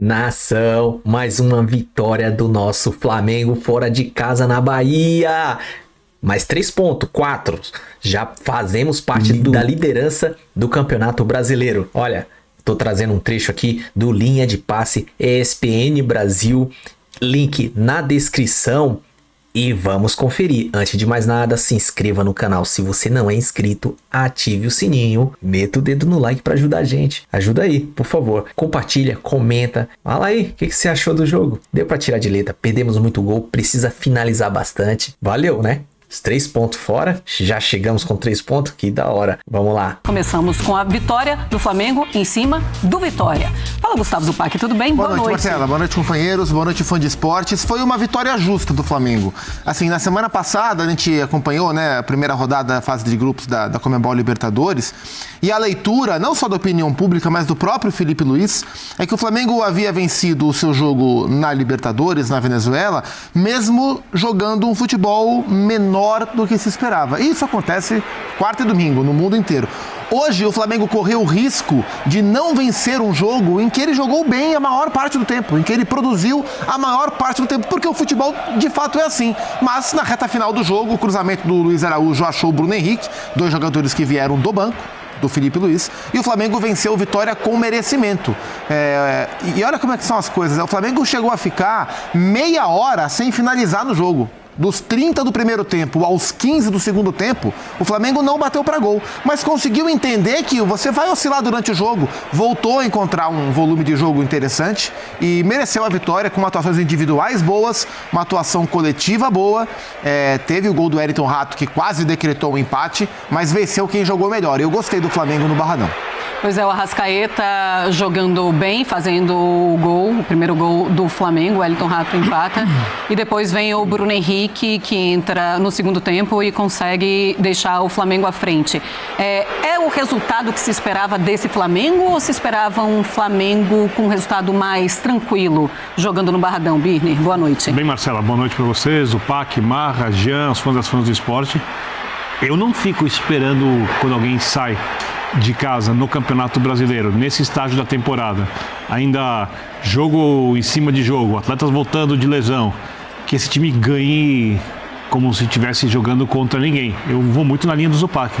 Nação, mais uma vitória do nosso Flamengo fora de casa na Bahia. Mais 3 pontos, 4. Já fazemos parte da liderança do Campeonato Brasileiro. Olha, tô trazendo um trecho aqui do Linha de Passe ESPN Brasil. Link na descrição. E vamos conferir. Antes de mais nada, se inscreva no canal. Se você não é inscrito, ative o sininho. Meta o dedo no like para ajudar a gente. Ajuda aí, por favor. Compartilha, comenta. Fala aí, o que você achou do jogo? Deu para tirar de letra. Perdemos muito gol, precisa finalizar bastante. Valeu, né? Os 3 pontos fora, já chegamos com 3 pontos, que da hora. Vamos lá. Começamos com a vitória do Flamengo em cima do Vitória. Fala, Gustavo Zupac, tudo bem? Boa noite, Marcela. Boa noite, companheiros. Boa noite, fã de esportes. Foi uma vitória justa do Flamengo. Assim, na semana passada, a gente acompanhou, né, a primeira rodada da fase de grupos da Conmebol Libertadores, e a leitura, não só da opinião pública, mas do próprio Felipe Luiz, é que o Flamengo havia vencido o seu jogo na Libertadores, na Venezuela, mesmo jogando um futebol menor do que se esperava. E isso acontece quarta e domingo, no mundo inteiro. Hoje, o Flamengo correu o risco de não vencer um jogo em que ele jogou bem a maior parte do tempo, em que ele produziu a maior parte do tempo, porque o futebol, de fato, é assim. Mas, na reta final do jogo, o cruzamento do Luiz Araújo achou o Bruno Henrique, 2 jogadores que vieram do banco, do Felipe Luiz, e o Flamengo venceu o Vitória com merecimento. E olha como é que são as coisas. O Flamengo chegou a ficar meia hora sem finalizar no jogo. Dos 30 do primeiro tempo aos 15 do segundo tempo, o Flamengo não bateu para gol, mas conseguiu entender que você vai oscilar durante o jogo, voltou a encontrar um volume de jogo interessante e mereceu a vitória com atuações individuais boas, uma atuação coletiva boa. Teve o gol do Wellington Rato, que quase decretou o empate, mas venceu quem jogou melhor. Eu gostei do Flamengo no Barradão. Pois é, o Arrascaeta jogando bem, fazendo o primeiro gol do Flamengo, o Wellington Rato empata. E depois vem o Bruno Henrique, que entra no segundo tempo e consegue deixar o Flamengo à frente. É o resultado que se esperava desse Flamengo ou se esperava um Flamengo com um resultado mais tranquilo, jogando no Barradão? Birner, boa noite. Bem, Marcela, boa noite para vocês, o Pac, Marra, Jean, os fãs do esporte. Eu não fico esperando quando alguém sai de casa no Campeonato Brasileiro, nesse estágio da temporada, ainda jogo em cima de jogo, atletas voltando de lesão, que esse time ganhe como se estivesse jogando contra ninguém. Eu vou muito na linha do Zupac.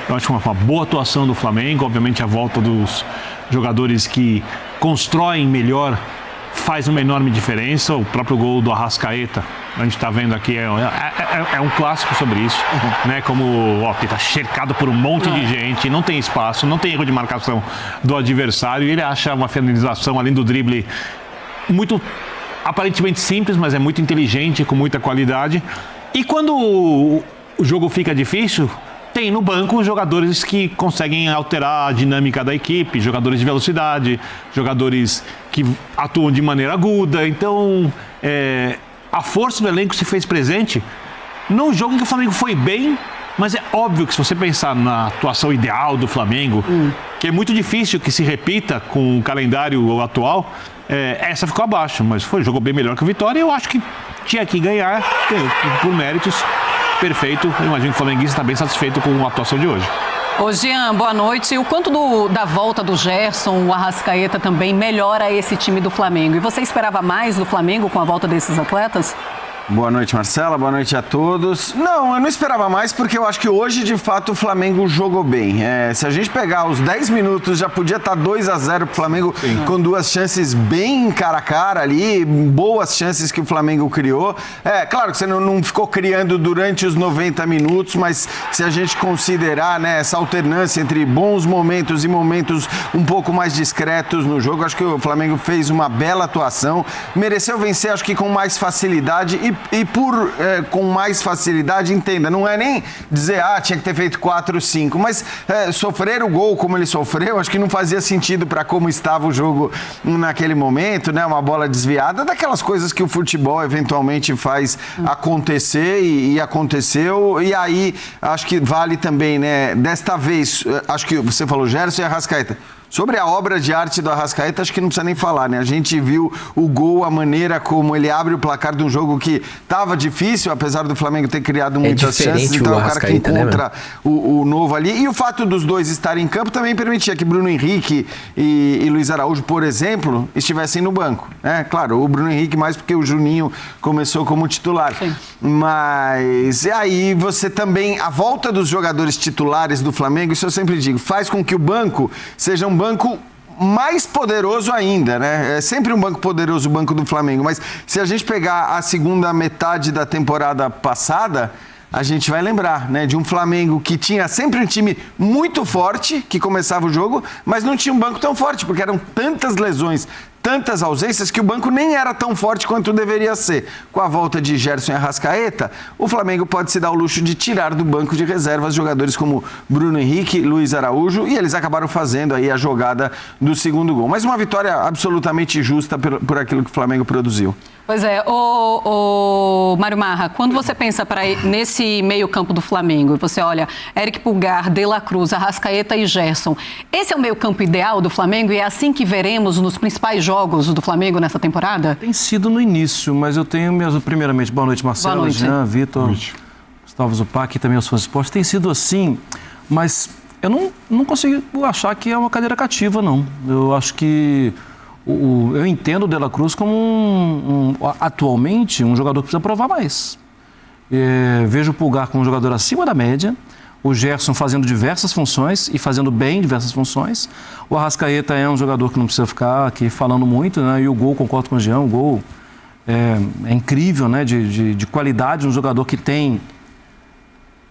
Eu acho uma boa atuação do Flamengo, obviamente a volta dos jogadores que constroem melhor faz uma enorme diferença. O próprio gol do Arrascaeta, a gente está vendo aqui, é um clássico sobre isso, né? Como está cercado por um monte de gente, não tem espaço, não tem erro de marcação do adversário, e ele acha uma finalização além do drible muito aparentemente simples, mas é muito inteligente, com muita qualidade. E quando o jogo fica difícil, tem no banco jogadores que conseguem alterar a dinâmica da equipe, jogadores de velocidade, jogadores que atuam de maneira aguda. Então, a força do elenco se fez presente num jogo em que o Flamengo foi bem, mas é óbvio que se você pensar na atuação ideal do Flamengo, que é muito difícil que se repita com o calendário atual, essa ficou abaixo, mas jogou bem melhor que o Vitória, e eu acho que tinha que ganhar por méritos. Perfeito, eu imagino que o flamenguista está bem satisfeito com a atuação de hoje. Ô Jean, boa noite. O quanto da volta do Gerson, o Arrascaeta também melhora esse time do Flamengo? E você esperava mais do Flamengo com a volta desses atletas? Boa noite, Marcela. Boa noite a todos. Não, eu não esperava mais porque eu acho que hoje, de fato, o Flamengo jogou bem. Se a gente pegar os 10 minutos, já podia estar 2-0 pro Flamengo. Sim. Com 2 chances bem cara a cara ali, boas chances que o Flamengo criou. Claro que você não ficou criando durante os 90 minutos, mas se a gente considerar, né, essa alternância entre bons momentos e momentos um pouco mais discretos no jogo, acho que o Flamengo fez uma bela atuação. Mereceu vencer, acho que com mais facilidade com mais facilidade, entenda, não é nem dizer, tinha que ter feito 4, 5, mas sofrer o gol como ele sofreu, acho que não fazia sentido para como estava o jogo naquele momento, né? Uma bola desviada, daquelas coisas que o futebol eventualmente faz acontecer e aconteceu, e aí acho que vale também, né? Desta vez, acho que você falou Gerson e Arrascaeta. Sobre a obra de arte do Arrascaeta, acho que não precisa nem falar, né? A gente viu o gol, a maneira como ele abre o placar de um jogo que estava difícil, apesar do Flamengo ter criado muitas chances. Então é o cara que encontra o novo ali. E o fato dos dois estarem em campo também permitia que Bruno Henrique e Luiz Araújo, por exemplo, estivessem no banco. Claro, o Bruno Henrique mais porque o Juninho começou como titular. Sim. Mas aí você também, a volta dos jogadores titulares do Flamengo, isso eu sempre digo, faz com que o banco seja um banco mais poderoso ainda, né? É sempre um banco poderoso o banco do Flamengo, mas se a gente pegar a segunda metade da temporada passada, a gente vai lembrar, né, de um Flamengo que tinha sempre um time muito forte, que começava o jogo, mas não tinha um banco tão forte, porque eram tantas lesões, tantas ausências, que o banco nem era tão forte quanto deveria ser. Com a volta de Gerson e Arrascaeta, o Flamengo pode se dar o luxo de tirar do banco de reservas jogadores como Bruno Henrique, Luiz Araújo, e eles acabaram fazendo aí a jogada do segundo gol. Mas uma vitória absolutamente justa por aquilo que o Flamengo produziu. Pois é, o Mário Marra, quando você pensa nesse meio-campo do Flamengo, e você olha Eric Pulgar, De La Cruz, Arrascaeta e Gerson, esse é o meio-campo ideal do Flamengo e é assim que veremos nos principais jogos do Flamengo nessa temporada? Tem sido no início, mas eu tenho mesmo, primeiramente, boa noite, Marcelo, boa noite. Jean, Vitor, Gustavo Zupac e também os fãs de esporte. Tem sido assim, mas eu não consigo achar que é uma cadeira cativa, não. Eu acho que eu entendo o De La Cruz como, atualmente, um jogador que precisa provar mais. Vejo o Pulgar como um jogador acima da média, o Gerson fazendo diversas funções e fazendo bem diversas funções. O Arrascaeta é um jogador que não precisa ficar aqui falando muito, né? E o gol, concordo com o Jean, o gol é incrível, né? De qualidade, um jogador que tem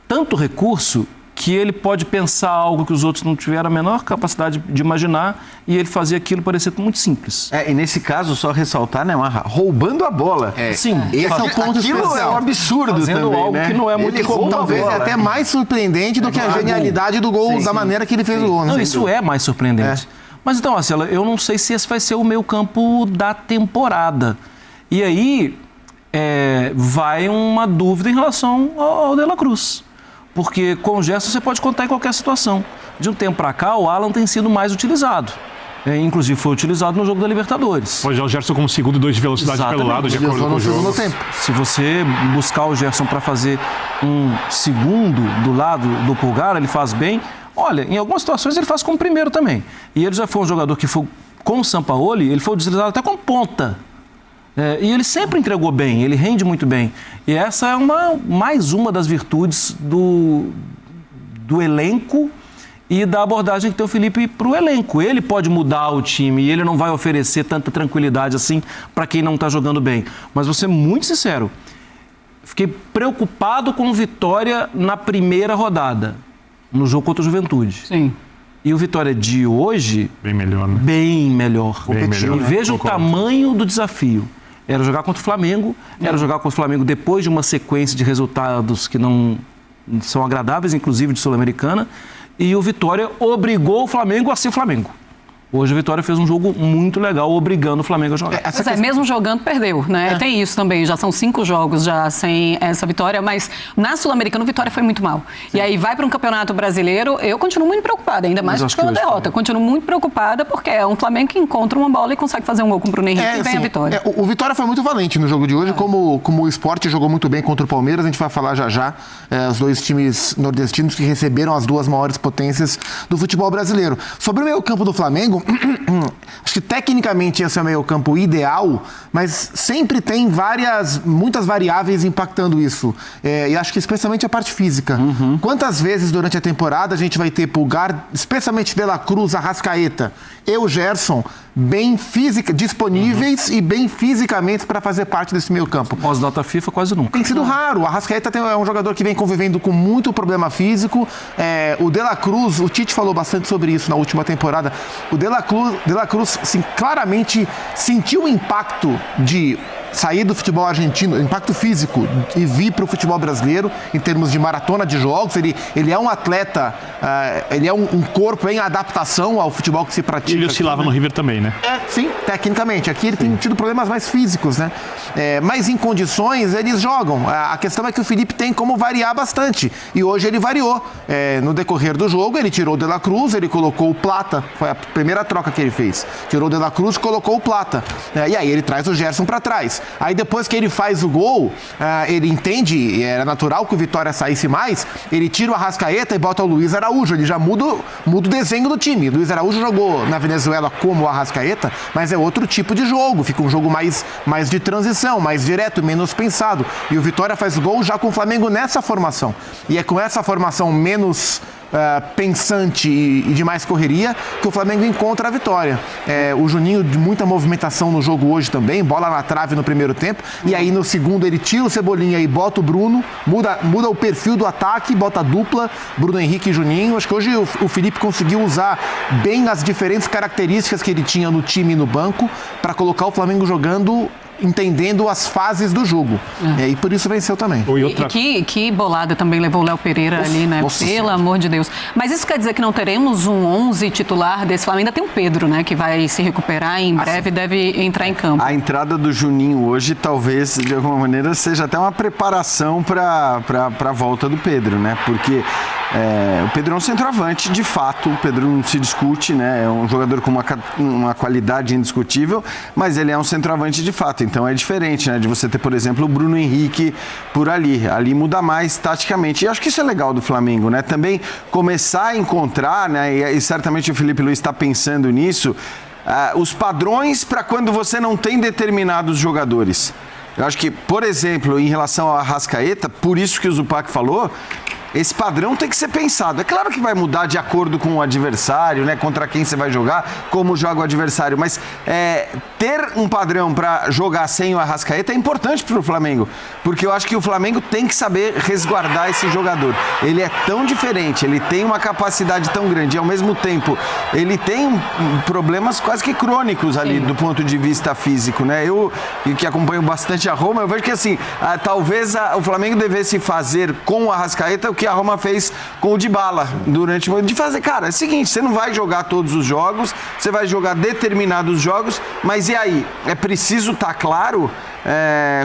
tanto recurso que ele pode pensar algo que os outros não tiveram a menor capacidade de imaginar e ele fazer aquilo parecer muito simples. E nesse caso, só ressaltar, né, Marra, roubando a bola. Sim, esse é o ponto aquilo especial. É um absurdo fazendo também, algo né? que não é muito Ele comum. talvez é até mais surpreendente do que a genialidade do gol, da maneira que ele fez o gol. Não, isso é mais surpreendente. Mas então, Marcelo, eu não sei se esse vai ser o meio campo da temporada. E aí vai uma dúvida em relação ao De La Cruz. Porque com o Gerson você pode contar em qualquer situação. De um tempo para cá, o Alan tem sido mais utilizado. Inclusive foi utilizado no jogo da Libertadores. Pode usar o Gerson como segundo e 2 de velocidade pelo lado, de acordo com o jogo. Se você buscar o Gerson para fazer um segundo do lado do Pulgar, ele faz bem. Olha, em algumas situações ele faz como primeiro também. E ele já foi um jogador que foi, com o Sampaoli, ele foi utilizado até como ponta. E ele sempre entregou bem, ele rende muito bem. E essa é mais uma das virtudes do elenco e da abordagem que tem o Felipe para o elenco. Ele pode mudar o time e ele não vai oferecer tanta tranquilidade assim para quem não está jogando bem. Mas vou ser muito sincero, fiquei preocupado com Vitória na primeira rodada, no jogo contra o Juventude. Sim. E o Vitória de hoje... Bem melhor, né? Bem melhor. Melhor, e veja o tamanho do desafio. Era jogar contra o Flamengo, era jogar contra o Flamengo depois de uma sequência de resultados que não são agradáveis, inclusive de Sul-Americana, e o Vitória obrigou o Flamengo a ser Flamengo. Hoje a Vitória fez um jogo muito legal, obrigando o Flamengo a jogar. Mesmo jogando, perdeu, né? Tem isso também, já são 5 jogos já sem essa vitória, mas na Sul-Americana o Vitória foi muito mal. Sim. E aí vai para um campeonato brasileiro, eu continuo muito preocupada, ainda mais pela derrota. Continuo muito preocupada porque é um Flamengo que encontra uma bola e consegue fazer um gol com o Bruno Henrique e vem a vitória. O Vitória foi muito valente no jogo de hoje, como o Sport jogou muito bem contra o Palmeiras, a gente vai falar já. Os dois times nordestinos que receberam as duas maiores potências do futebol brasileiro. Sobre o meio campo do Flamengo, acho que tecnicamente esse é o meio campo ideal, mas sempre tem muitas variáveis impactando isso. E acho que especialmente a parte física. Quantas vezes durante a temporada a gente vai ter Pulgar, especialmente De La Cruz, Arrascaeta e o Gerson, bem disponíveis e bem fisicamente para fazer parte desse meio campo. Pós-data FIFA, quase nunca. Tem sido raro. O Arrascaeta é um jogador que vem convivendo com muito problema físico. O De La Cruz, o Tite falou bastante sobre isso na última temporada. O De La Cruz assim, claramente sentiu o impacto de sair do futebol argentino, impacto físico, e vir para o futebol brasileiro, em termos de maratona de jogos. Ele é um atleta, ele é um corpo em adaptação ao futebol que se pratica. Ele oscilava no River também, né? Sim, tecnicamente. Aqui ele tem tido problemas mais físicos, né? Mas em condições eles jogam. A questão é que o Felipe tem como variar bastante. E hoje ele variou. No decorrer do jogo, ele tirou o De La Cruz, ele colocou o Plata. Foi a primeira troca que ele fez. Tirou o De La Cruz, colocou o Plata. E aí ele traz o Gerson para trás. Aí depois que ele faz o gol, ele entende, era natural que o Vitória saísse mais, ele tira o Arrascaeta e bota o Luiz Araújo. Ele já muda o desenho do time. Luiz Araújo jogou na Venezuela como o Arrascaeta, mas é outro tipo de jogo. Fica um jogo mais de transição, mais direto, menos pensado. E o Vitória faz o gol já com o Flamengo nessa formação. E é com essa formação menos pensante e de mais correria que o Flamengo encontra a vitória. O Juninho, de muita movimentação no jogo hoje também, bola na trave no primeiro tempo, e aí no segundo ele tira o Cebolinha e bota o Bruno, muda o perfil do ataque, bota a dupla, Bruno Henrique e Juninho. Acho que hoje o Felipe conseguiu usar bem as diferentes características que ele tinha no time e no banco para colocar o Flamengo jogando, entendendo as fases do jogo. E por isso venceu também. Que bolada também levou o Léo Pereira ali, né? Pelo amor de Deus. Mas isso quer dizer que não teremos um 11 titular desse Flamengo? Ainda tem o Pedro, né? Que vai se recuperar e em breve deve entrar em campo. A entrada do Juninho hoje talvez, de alguma maneira, seja até uma preparação para a volta do Pedro, né? Porque o Pedro é um centroavante, de fato. O Pedro não se discute, né? É um jogador com uma qualidade indiscutível, mas ele é um centroavante de fato. Então é diferente, né? De você ter, por exemplo, o Bruno Henrique por ali. Ali muda mais taticamente. E acho que isso é legal do Flamengo, né? Também começar a encontrar, né? E certamente o Felipe Luiz está pensando nisso, os padrões para quando você não tem determinados jogadores. Eu acho que, por exemplo, em relação ao Arrascaeta, por isso que o Zupac falou, esse padrão tem que ser pensado. É claro que vai mudar de acordo com o adversário, né? Contra quem você vai jogar, como joga o adversário. Mas ter um padrão para jogar sem o Arrascaeta é importante para o Flamengo. Porque eu acho que o Flamengo tem que saber resguardar esse jogador. Ele é tão diferente, ele tem uma capacidade tão grande. E ao mesmo tempo, ele tem problemas quase que crônicos ali do ponto de vista físico, né? Eu, que acompanho bastante a Roma, eu vejo que assim, talvez o Flamengo devesse fazer com o Arrascaeta o que a Roma fez com o Dybala durante o de fazer, cara, é o seguinte, você não vai jogar todos os jogos, você vai jogar determinados jogos, mas e aí? É preciso estar claro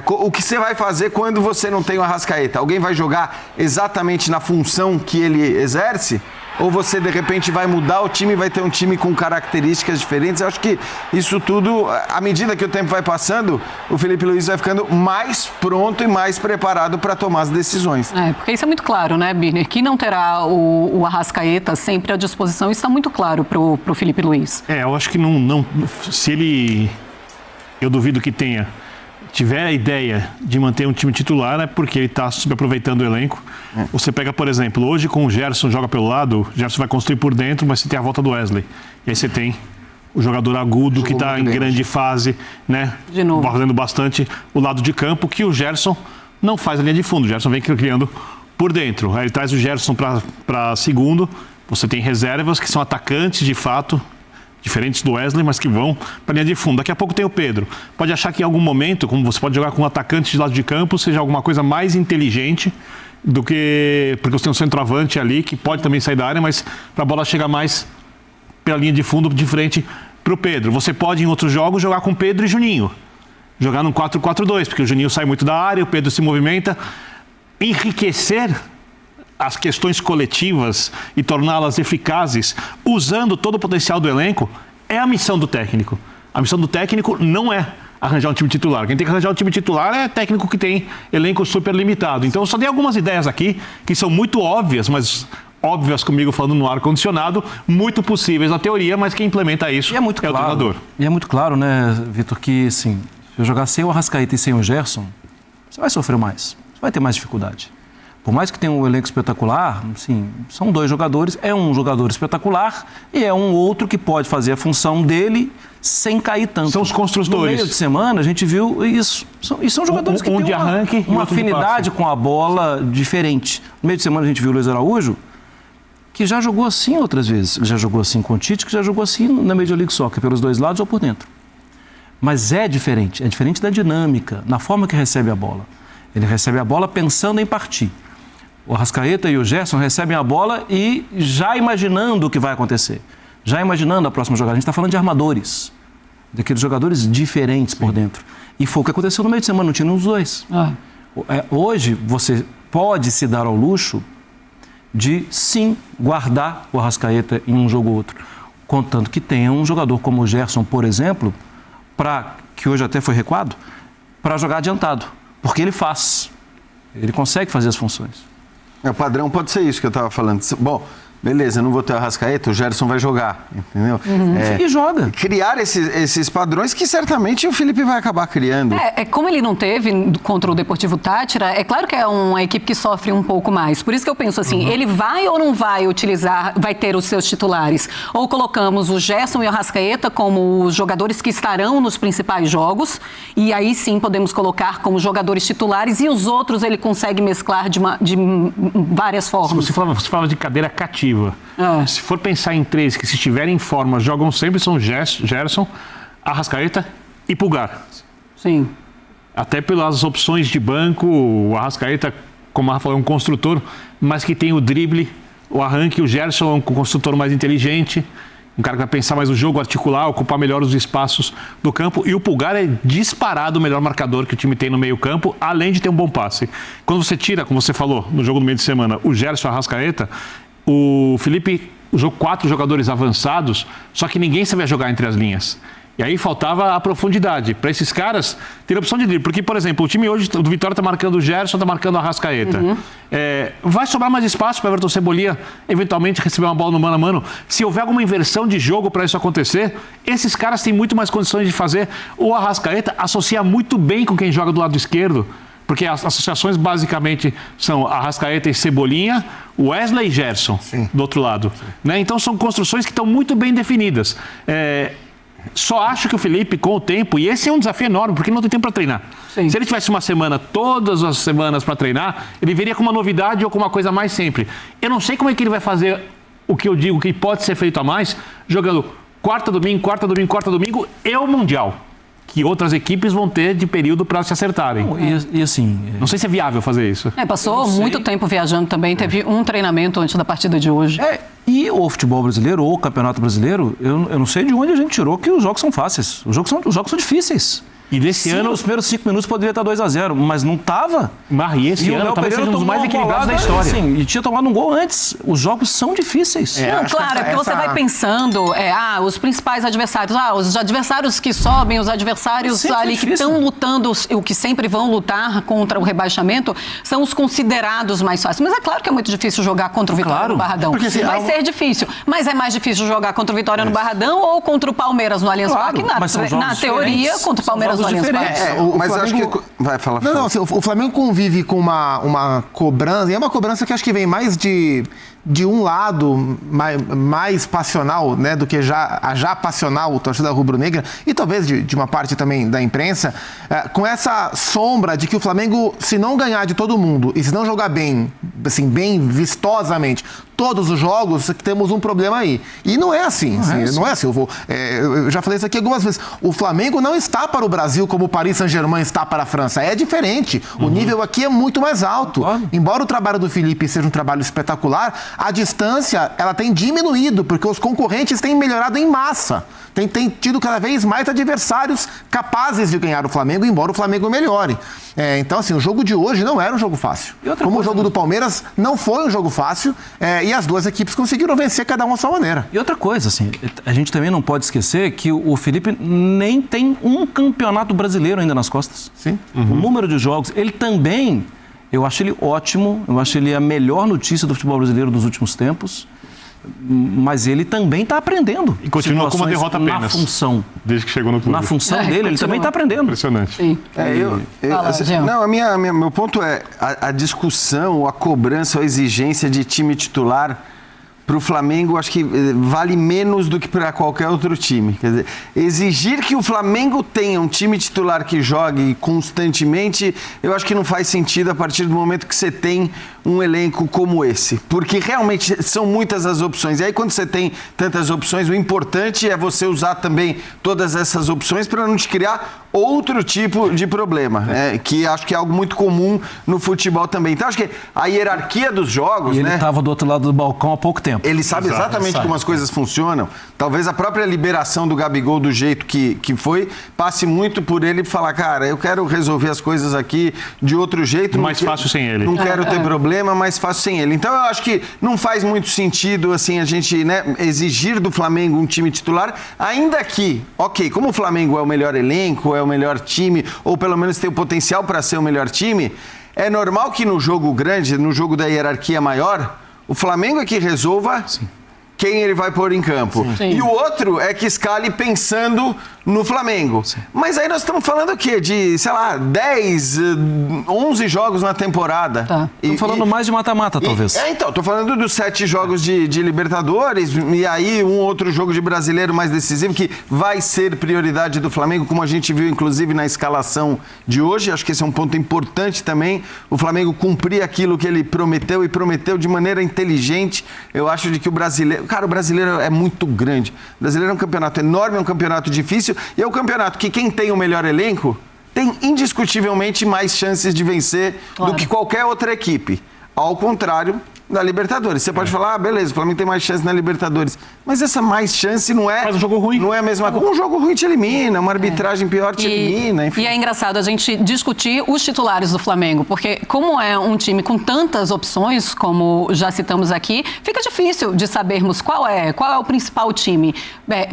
o que você vai fazer quando você não tem o Arrascaeta. Alguém vai jogar exatamente na função que ele exerce? Ou você, de repente, vai mudar o time e vai ter um time com características diferentes? Eu acho que isso tudo, à medida que o tempo vai passando, o Felipe Luiz vai ficando mais pronto e mais preparado para tomar as decisões. Porque isso é muito claro, né, Birner? Que não terá o Arrascaeta sempre à disposição, isso está muito claro para o Felipe Luiz. Eu acho que não... Se ele... Eu duvido que tiver a ideia de manter um time titular, é porque ele está subaproveitando o elenco. Você pega, por exemplo, hoje com o Gerson joga pelo lado, o Gerson vai construir por dentro, mas você tem a volta do Wesley. E aí você tem o jogador agudo que está em grande fase, né? De novo. Fazendo bastante o lado de campo, que o Gerson não faz a linha de fundo. O Gerson vem criando por dentro. Aí ele traz o Gerson para segundo. Você tem reservas que são atacantes de fato, diferentes do Wesley, mas que vão para a linha de fundo. Daqui a pouco tem o Pedro. Pode achar que em algum momento, como você pode jogar com um atacante de lado de campo, seja alguma coisa mais inteligente do que... Porque você tem um centroavante ali que pode também sair da área, mas para a bola chegar mais pela linha de fundo, de frente para o Pedro. Você pode, em outros jogos, jogar com Pedro e Juninho. Jogar no 4-4-2, porque o Juninho sai muito da área, o Pedro se movimenta. Enriquecer as questões coletivas e torná-las eficazes, usando todo o potencial do elenco, é a missão do técnico. A missão do técnico não é arranjar um time titular. Quem tem que arranjar um time titular é técnico que tem elenco super limitado. Então, eu só dei algumas ideias aqui que são muito óbvias, mas óbvias comigo falando no ar-condicionado, muito possíveis na teoria, mas quem implementa isso é o treinador. E é muito claro, né, Vitor, que assim, se eu jogar sem o Arrascaeta e sem o Gerson, você vai sofrer mais, você vai ter mais dificuldade. Por mais que tenha um elenco espetacular, sim, são dois jogadores, é um jogador espetacular e é um outro que pode fazer a função dele sem cair tanto. São os construtores. No meio de semana a gente viu isso. E são jogadores que têm uma afinidade com a bola diferente. No meio de semana a gente viu o Luiz Araújo, que já jogou assim outras vezes. Já jogou assim com o Tite, que já jogou assim na Major League Soccer, pelos dois lados ou por dentro. Mas é diferente da dinâmica, na forma que recebe a bola. Ele recebe a bola pensando em partir. O Arrascaeta e o Gerson recebem a bola e já imaginando o que vai acontecer, já imaginando a próxima jogada. A gente está falando de armadores, daqueles jogadores diferentes por dentro. E foi o que aconteceu no meio de semana, não tinha nenhum dos dois. Hoje, você pode se dar ao luxo de, sim, guardar o Arrascaeta em um jogo ou outro. Contanto que tenha um jogador como o Gerson, por exemplo, que hoje até foi recuado, para jogar adiantado. Porque ele consegue fazer as funções. O padrão pode ser isso que eu estava falando. Bom, beleza, eu não vou ter o Arrascaeta, o Gerson vai jogar, entendeu? E joga. Criar esses padrões que certamente o Felipe vai acabar criando. Como ele não teve contra o Deportivo Táchira, é claro que é uma equipe que sofre um pouco mais. Por isso que eu penso assim, ele vai ou não vai vai ter os seus titulares? Ou colocamos o Gerson e o Arrascaeta como os jogadores que estarão nos principais jogos, e aí sim podemos colocar como jogadores titulares, e os outros ele consegue mesclar de várias formas. Você fala de cadeira cativa. Se for pensar em três que, se estiverem em forma, jogam sempre, são Gerson, Arrascaeta e Pulgar. Sim. Até pelas opções de banco, o Arrascaeta, como a Rafa falou, é um construtor, mas que tem o drible, o arranque. O Gerson é um construtor mais inteligente, um cara que vai pensar mais o jogo, articular, ocupar melhor os espaços do campo. E o Pulgar é disparado o melhor marcador que o time tem no meio campo, além de ter um bom passe. Quando você tira, como você falou, no jogo do meio de semana, o Gerson e o Arrascaeta, o Felipe usou 4 jogadores avançados, só que ninguém sabia jogar entre as linhas. E aí faltava a profundidade. Para esses caras, ter a opção de drible. Porque, por exemplo, o time hoje do Vitória está marcando o Gerson, está marcando o Arrascaeta. Vai sobrar mais espaço para o Everton Cebolinha eventualmente receber uma bola no mano a mano. Se houver alguma inversão de jogo para isso acontecer, esses caras têm muito mais condições de fazer. O Arrascaeta associa muito bem com quem joga do lado esquerdo. Porque as associações basicamente são Arrascaeta e Cebolinha, Wesley e Gerson, do outro lado. Né? Então são construções que estão muito bem definidas. Só acho que o Felipe, com o tempo, e esse é um desafio enorme, porque não tem tempo para treinar. Sim. Se ele tivesse uma semana, todas as semanas para treinar, ele viria com uma novidade ou com uma coisa a mais sempre. Eu não sei como é que ele vai fazer o que eu digo que pode ser feito a mais, jogando quarta, domingo e o Mundial, que outras equipes vão ter de período para se acertarem. E assim... Não sei se é viável fazer isso. Passou muito tempo viajando também, teve um treinamento antes da partida de hoje. E o futebol brasileiro, ou o campeonato brasileiro, eu não sei de onde a gente tirou que os jogos são fáceis. Os jogos são difíceis. E desse ano... Os primeiros 5 minutos poderia estar 2-0, mas não estava. E esse ano talvez seja um dos mais equilibrados da história. Assim, e tinha tomado um gol antes. Os jogos são difíceis. Claro, é porque você vai pensando, os principais adversários, os adversários que sobem, os adversários ali que estão lutando, o que sempre vão lutar contra o rebaixamento, são os considerados mais fáceis. Mas é claro que é muito difícil jogar contra o Vitória no Barradão. Porque, assim, vai ser difícil. Mas é mais difícil jogar contra o Vitória no Barradão ou contra o Palmeiras no Allianz Parque? Na teoria, contra o Palmeiras no Allianz Parque. Mas Flamengo... acho que... Vai, fala. Não, assim, o Flamengo convive com uma cobrança, e é uma cobrança que acho que vem mais de um lado mais passional, né, do que já passional, torcida rubro-negra, e talvez de uma parte também da imprensa, com essa sombra de que o Flamengo, se não ganhar de todo mundo e se não jogar bem, assim, bem vistosamente, todos os jogos, temos um problema aí. E não é assim. Não é assim. Eu já falei isso aqui algumas vezes. O Flamengo não está para o Brasil como o Paris Saint-Germain está para a França. É diferente. O nível aqui é muito mais alto. Embora o trabalho do Felipe seja um trabalho espetacular, a distância ela tem diminuído, porque os concorrentes têm melhorado em massa. Tem tido cada vez mais adversários capazes de ganhar o Flamengo, embora o Flamengo melhore. Então, assim, o jogo de hoje não era um jogo fácil. Como o jogo do Palmeiras não foi um jogo fácil, e as duas equipes conseguiram vencer cada uma à sua maneira. E outra coisa, assim, a gente também não pode esquecer que o Felipe nem tem um campeonato brasileiro ainda nas costas. Sim. O número de jogos, ele também, eu acho ele ótimo, eu acho ele a melhor notícia do futebol brasileiro dos últimos tempos. Mas ele também está aprendendo. E continua com uma derrota apenas. Na função. Desde que chegou no clube. Na função dele, ele também está aprendendo. Impressionante. Sim. Meu ponto é a discussão, a cobrança, a exigência de time titular para o Flamengo, acho que vale menos do que para qualquer outro time. Quer dizer, exigir que o Flamengo tenha um time titular que jogue constantemente, eu acho que não faz sentido a partir do momento que você tem um elenco como esse. Porque realmente são muitas as opções. E aí, quando você tem tantas opções, o importante é você usar também todas essas opções para não te criar outro tipo de problema, que acho que é algo muito comum no futebol também. Então, acho que a hierarquia dos jogos... E ele estava do outro lado do balcão há pouco tempo. Ele sabe exatamente como as coisas funcionam. Talvez a própria liberação do Gabigol do jeito que foi, passe muito por ele falar, cara, eu quero resolver as coisas aqui de outro jeito. Mais fácil sem ele. Não quero ter problema, mais fácil sem ele. Então, eu acho que não faz muito sentido, assim, a gente exigir do Flamengo um time titular, ainda que, ok, como o Flamengo é o melhor elenco, é o melhor time, ou pelo menos tem o potencial para ser o melhor time, é normal que no jogo grande, no jogo da hierarquia maior, o Flamengo é que resolva quem ele vai pôr em campo. Sim. E o outro é que escale pensando no Flamengo. Sim. Mas aí nós estamos falando o quê? De, sei lá, 10, 11 jogos na temporada. Tá. Estamos falando mais de mata-mata, talvez. Então, estou falando dos 7 jogos de Libertadores e aí um outro jogo de brasileiro mais decisivo que vai ser prioridade do Flamengo, como a gente viu, inclusive, na escalação de hoje. Acho que esse é um ponto importante também. O Flamengo cumprir aquilo que ele prometeu e prometeu de maneira inteligente. Eu acho de que o brasileiro... Cara, o brasileiro é muito grande. O brasileiro é um campeonato enorme, é um campeonato difícil e é um campeonato que quem tem o melhor elenco tem indiscutivelmente mais chances de vencer do que qualquer outra equipe. Ao contrário da Libertadores. Você pode falar, beleza, o Flamengo tem mais chance na Libertadores. Mas essa mais chance não é... Faz um jogo ruim. Não é a mesma coisa. Um jogo ruim te elimina, uma arbitragem pior te elimina, enfim. E é engraçado a gente discutir os titulares do Flamengo, porque como é um time com tantas opções, como já citamos aqui, fica difícil de sabermos qual é o principal time.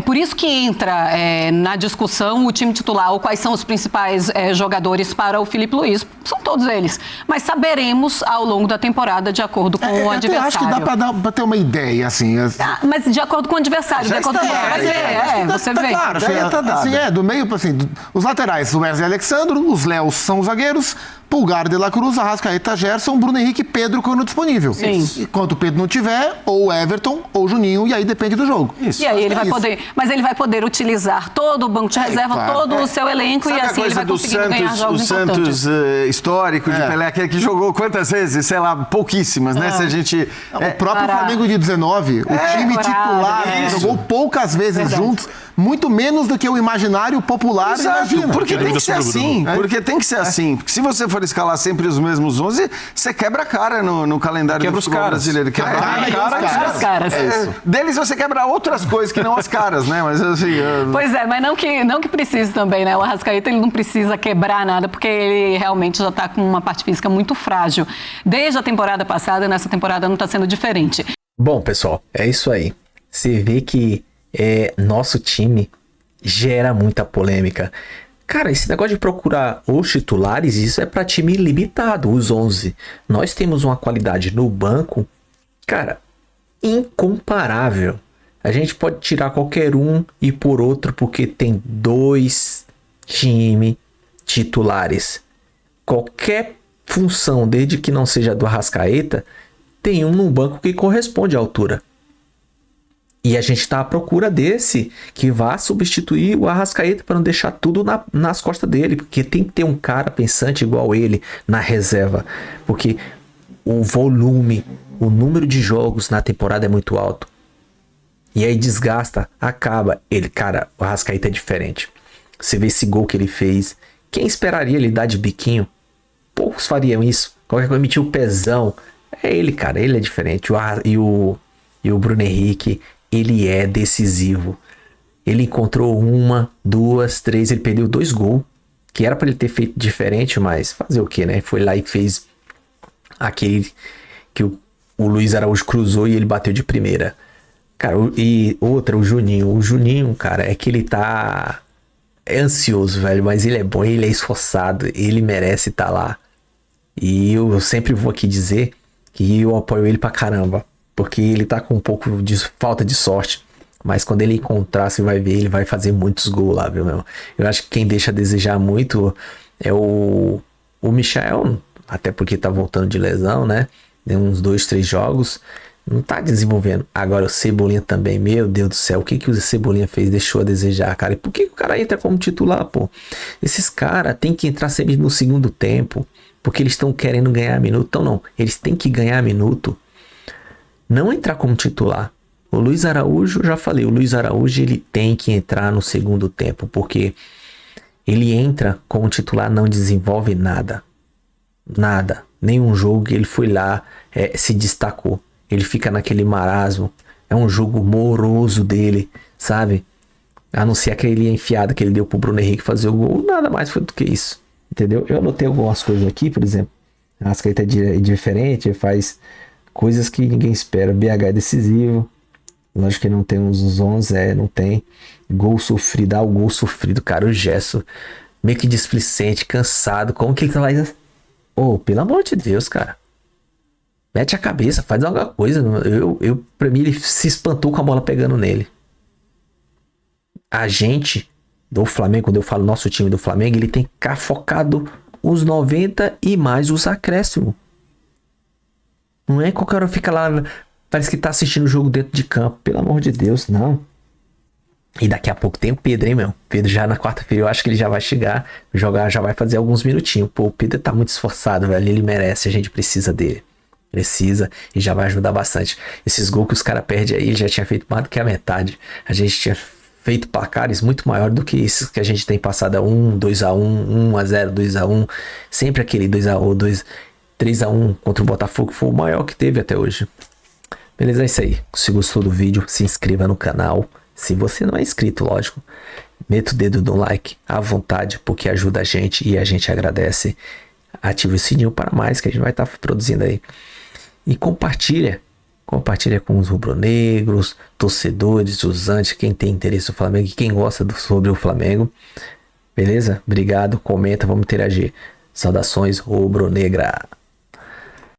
Por isso que entra na discussão o time titular, ou quais são os principais jogadores para o Filipe Luís. São todos eles. Mas saberemos ao longo da temporada, de acordo com o adversário. Eu acho que dá pra ter uma ideia, assim. Mas de acordo com o adversário, de acordo com o que você vê. Claro, assim, do meio, assim, os laterais, o Wesley Alexandro, os Léos são os zagueiros, Pulgar, De La Cruz, Arrascaeta, Gerson, Bruno Henrique e Pedro quando disponível. Sim. Enquanto o Pedro não tiver, ou Everton, ou Juninho, e aí depende do jogo. Isso. E aí ele vai poder, mas ele vai poder utilizar todo o banco de reserva, claro. todo o seu elenco. Sabe e assim ele vai conseguindo ganhar jogos importantes. O Santos histórico de Pelé, aquele que jogou quantas vezes? Sei lá, pouquíssimas, né? Se a gente... O próprio Flamengo de 19, o time titular jogou poucas vezes juntos, muito menos do que o imaginário popular. Exato, imagina. porque tem que ser assim. Porque tem que ser assim. Porque se você for escalar sempre os mesmos 11, você quebra a cara no calendário do futebol brasileiro. Quebra os caras. Deles você quebra outras coisas que não as caras, né? Mas assim... Pois é, mas não que precise também, né? O Arrascaeta, ele não precisa quebrar nada, porque ele realmente já está com uma parte física muito frágil. Desde a temporada passada, nessa temporada não está sendo diferente. Bom, pessoal, é isso aí. Você vê que nosso time gera muita polêmica. Cara, esse negócio de procurar os titulares, isso é para time limitado, os 11. Nós temos uma qualidade no banco, cara, incomparável. A gente pode tirar qualquer um e por outro, porque tem 2 times titulares. Qualquer função, desde que não seja do Arrascaeta, tem um no banco que corresponde à altura. E a gente está à procura desse que vá substituir o Arrascaeta para não deixar tudo nas costas dele. Porque tem que ter um cara pensante igual ele na reserva. Porque o volume, o número de jogos na temporada é muito alto. E aí desgasta, acaba. O Arrascaeta é diferente. Você vê esse gol que ele fez. Quem esperaria ele dar de biquinho? Poucos fariam isso. Qualquer coisa, emitir o pezão. É ele, cara. Ele é diferente. E o Bruno Henrique... ele é decisivo. Ele encontrou 1, 2, 3, ele perdeu 2 gols, que era para ele ter feito diferente, mas fazer o que, né? Foi lá e fez aquele que o Luiz Araújo cruzou e ele bateu de primeira. Cara, e outra, o Juninho. O Juninho, cara, é que ele tá ansioso, velho, mas ele é bom, ele é esforçado, ele merece estar lá. E eu sempre vou aqui dizer que eu apoio ele pra caramba. Porque ele tá com um pouco de falta de sorte. Mas quando ele encontrar, você vai ver, ele vai fazer muitos gols lá, viu, meu? Eu acho que quem deixa a desejar muito é o Michael. Até porque tá voltando de lesão, né? Tem uns 2, 3 jogos. Não tá desenvolvendo. Agora o Cebolinha também, meu Deus do céu, o que o Cebolinha fez? Deixou a desejar, cara. E por que o cara entra como titular, pô? Esses caras tem que entrar sempre no segundo tempo, porque eles estão querendo ganhar minuto. Então não, eles têm que ganhar minuto, não entrar como titular. O Luiz Araújo, já falei, o Luiz Araújo ele tem que entrar no segundo tempo, porque ele entra como titular, não desenvolve nada. Nada. Nenhum jogo que ele foi lá, se destacou. Ele fica naquele marasmo. É um jogo moroso dele, sabe? A não ser aquele enfiada que ele deu pro Bruno Henrique fazer o gol. Nada mais foi do que isso. Entendeu? Eu anotei algumas coisas aqui, por exemplo. A Arrascaeta é diferente, faz coisas que ninguém espera. BH é decisivo. Lógico que não tem uns 11, não tem. Gol sofrido, o gol sofrido, cara. O Gerson, meio que displicente, cansado. Como que ele tá lá? Pelo amor de Deus, cara. Mete a cabeça, faz alguma coisa. Pra mim, ele se espantou com a bola pegando nele. A gente do Flamengo, quando eu falo nosso time do Flamengo, ele tem que ficar focado os 90 e mais os acréscimos. Não é qualquer hora fica lá, parece que tá assistindo o jogo dentro de campo. Pelo amor de Deus, não. E daqui a pouco tem o Pedro, hein, meu? Pedro já na quarta-feira, eu acho que ele já vai chegar, jogar, já vai fazer alguns minutinhos. Pô, o Pedro tá muito esforçado, velho. Ele merece, a gente precisa dele. Precisa e já vai ajudar bastante. Esses gols que os caras perdem aí, ele já tinha feito mais do que a metade. A gente tinha feito placares muito maior do que esses que a gente tem passado a 1, 2-1, 1-0, 2-1. Sempre aquele 2-1, 3-1 contra o Botafogo foi o maior que teve até hoje. Beleza, é isso aí. Se gostou do vídeo, se inscreva no canal. Se você não é inscrito, lógico, meta o dedo no like à vontade, porque ajuda a gente e a gente agradece. Ative o sininho para mais, que a gente vai estar produzindo aí. E compartilha com os rubro-negros, torcedores, os antes, quem tem interesse no Flamengo e quem gosta sobre o Flamengo. Beleza? Obrigado, comenta, vamos interagir. Saudações rubro-negra.